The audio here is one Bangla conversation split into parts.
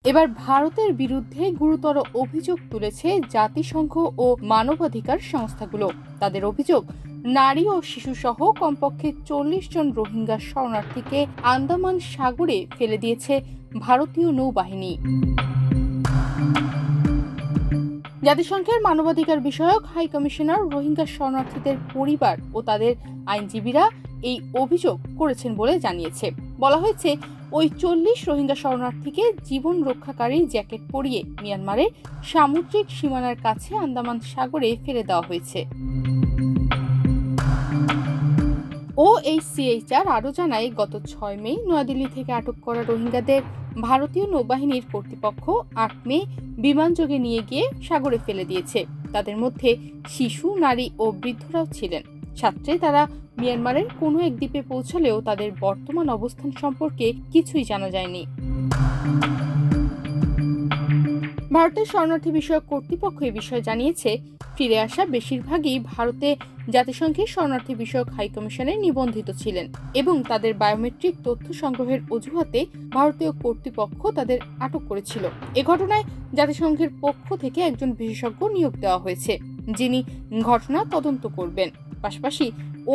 এবার ভারতের বিরুদ্ধে গুরুতর অভিযোগ তুলেছে জাতিসংঘ ও মানবাধিকার সংস্থাগুলো। তাদের অভিযোগ, নারী ও শিশুসহ কমপক্ষে 40 জন রোহিঙ্গা শরণার্থীকে আন্দামান সাগরে ফেলে দিয়েছে ভারতীয় নৌবাহিনী। জাতিসংঘের মানবাধিকার বিষয়ক হাই কমিশনার রোহিঙ্গা শরণার্থীদের পরিবার ও তাদের আইনজীবীরা এই অভিযোগ করেছেন বলে জানিয়েছে। বলা হয়েছে, ওই 40 রোহিঙ্গা শরণার্থীকে জীবন রক্ষাকারী জ্যাকেট পরিয়ে মিয়ানমারের সামুদ্রিক সীমানার কাছে আন্দামান সাগরে ফেলে দেওয়া হয়েছে। OHCHR আরও জানায়, গত 6 মে নয়াদিল্লি থেকে আটক করা রোহিঙ্গাদের ভারতীয় নৌবাহিনীর কর্তৃপক্ষ 8 মে বিমানযোগে নিয়ে গিয়ে সাগরে ফেলে দিয়েছে। তাদের মধ্যে শিশু, নারী ও বৃদ্ধরাও ছিলেন। সাথে তারা মিয়ানমারের কোনো এক দ্বীপে পৌঁছালেও তাদের বর্তমান অবস্থান সম্পর্কে কিছুই জানা যায়নি। ভারতের শরণার্থী বিষয়ক কর্তৃপক্ষ এ বিষয়ে জানিয়েছে, ফিরে আসা বেশিরভাগই ভারতে জাতিসংঘের শরণার্থী বিষয়ক হাই কমিশনে নিবন্ধিত ছিলেন এবং তাদের বায়োমেট্রিক তথ্য সংগ্রহের অজুহাতে ভারতীয় কর্তৃপক্ষ তাদের আটক করেছিল। এ ঘটনায় জাতিসংঘের পক্ষ থেকে একজন বিশেষজ্ঞ নিয়োগ দেওয়া হয়েছে, যিনি ঘটনা তদন্ত করবেন। পাশাপাশি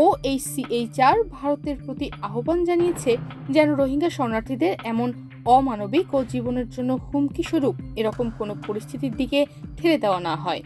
OHCHR ভারতের প্রতি আহ্বান জানিয়েছে যেন রোহিঙ্গা শরণার্থীদের এমন অমানবিক ও জীবনের জন্য হুমকি স্বরূপ এরকম কোনো পরিস্থিতির দিকে ঠেলে দেওয়া না হয়।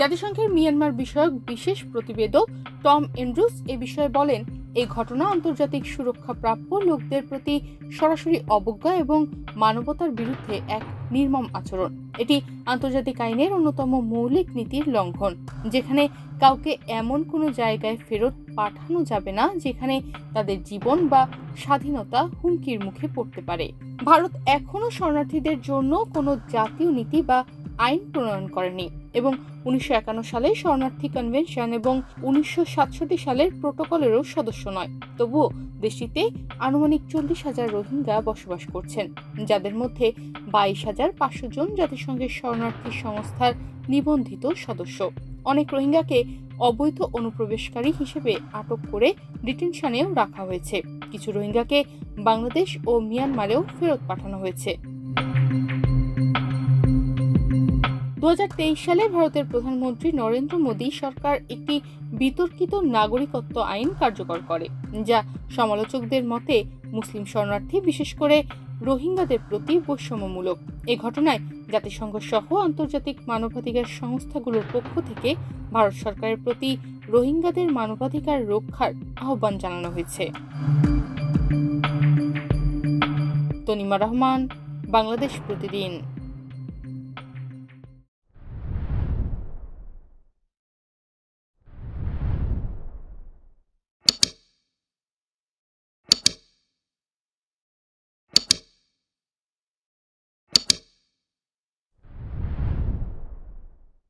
জাতিসংঘের মিয়ানমার বিষয়ক বিশেষ প্রতিবেদক টম এন্ড্রুস এ বিষয়ে বলেন, এই ঘটনা আন্তর্জাতিক সুরক্ষা প্রাপ্য লোকদের প্রতি সরাসরি অবজ্ঞা এবং মানবতার বিরুদ্ধে এক নির্মম আচরণ। এটি আন্তর্জাতিক আইনের অন্যতম মৌলিক নীতির লঙ্ঘন, যেখানে কাউকে এমন কোনো জায়গায় ফেরত পাঠানো যাবে না যেখানে তাদের জীবন বা স্বাধীনতা হুমকির মুখে পড়তে পারে। ভারত এখনো শরণার্থীদের জন্য কোনো জাতীয় নীতি বা আইন প্রণয়ন করেনি এবং 1951 সালে শরণার্থী কনভেনশন এবং 1967 সালের প্রোটোকলেরও সদস্য নয়। তবুও দেশটিতে আনুমানিক 40,000 রোহিঙ্গা বসবাস করছেন, যাদের মধ্যে 22,500 জন জাতিসংঘের শরণার্থী সংস্থার নিবন্ধিত সদস্য। অনেক রোহিঙ্গাকে অবৈধ অনুপ্রবেশকারী হিসেবে আটক করে ডিটেনশনেও রাখা হয়েছে। কিছু রোহিঙ্গাকে বাংলাদেশ ও মিয়ানমারেও ফেরত পাঠানো হয়েছে। 2023 সালে ভারতের প্রধানমন্ত্রী নরেন্দ্র মোদী সরকার একটি বিতর্কিত নাগরিকত্ব আইন কার্যকর করে, যা সমালোচকদের মতে মুসলিম শরণার্থী, বিশেষ করে রোহিঙ্গাদের প্রতি বৈষম্যমূলক। এ ঘটনায় জাতিসংঘ সহ আন্তর্জাতিক মানবাধিকার সংস্থাগুলোর পক্ষ থেকে ভারত সরকারের প্রতি রোহিঙ্গাদের মানবাধিকার রক্ষার আহ্বান জানানো হয়েছে। তনিমা রহমান, বাংলাদেশ প্রতিদিন।